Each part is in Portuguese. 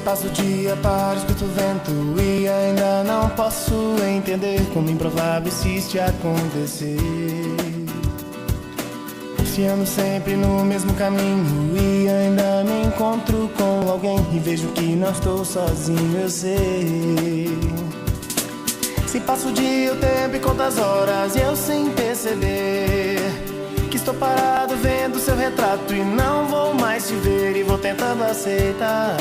Passo o dia para escuto o vento e ainda não posso entender como improvável insiste acontecer. Se ando sempre no mesmo caminho e ainda me encontro com alguém e vejo que não estou sozinho, eu sei. Se passo o dia, o tempo e conto as horas e eu sem perceber que estou parado vendo seu retrato e não vou mais te ver e vou tentando aceitar.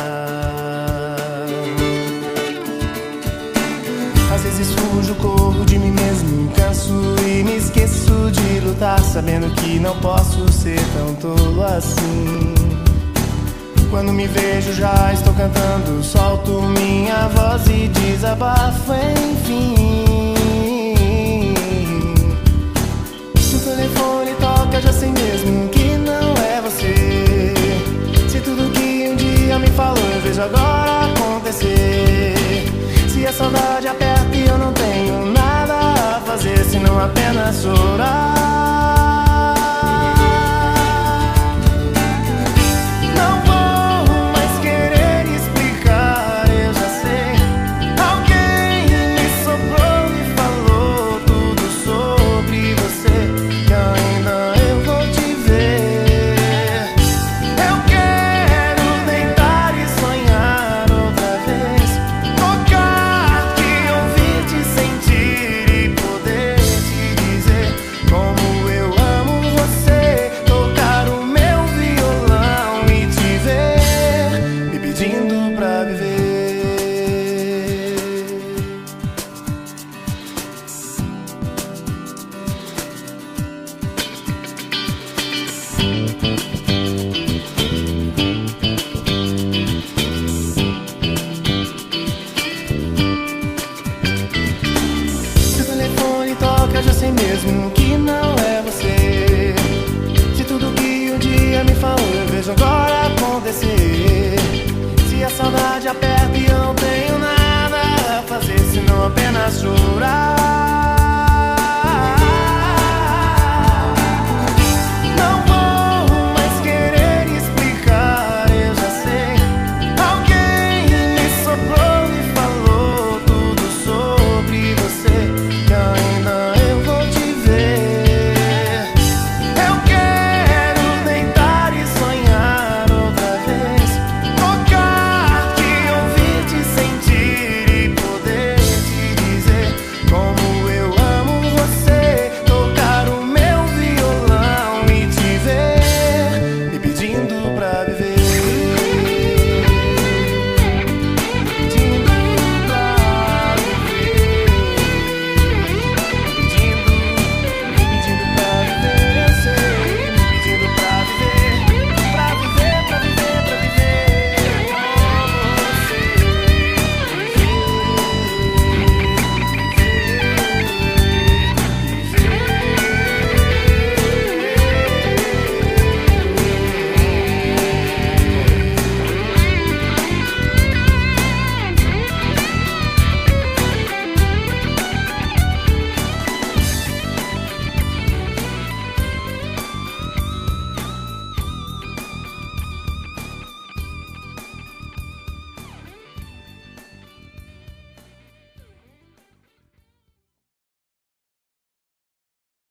Às vezes fujo, corro de mim mesmo, canso e me esqueço de lutar, sabendo que não posso ser tão tolo assim. Quando me vejo já estou cantando, solto minha voz e desabafo, enfim. Se o telefone toca, já sei mesmo que não é você. Se tudo que um dia me falou eu vejo agora acontecer. Se a saudade aperta e eu não tenho nada a fazer senão apenas chorar. Eu já sei mesmo que não é você. Se tudo que um dia me falou eu vejo agora acontecer. Se a saudade aperta e eu não tenho nada a fazer senão apenas chorar.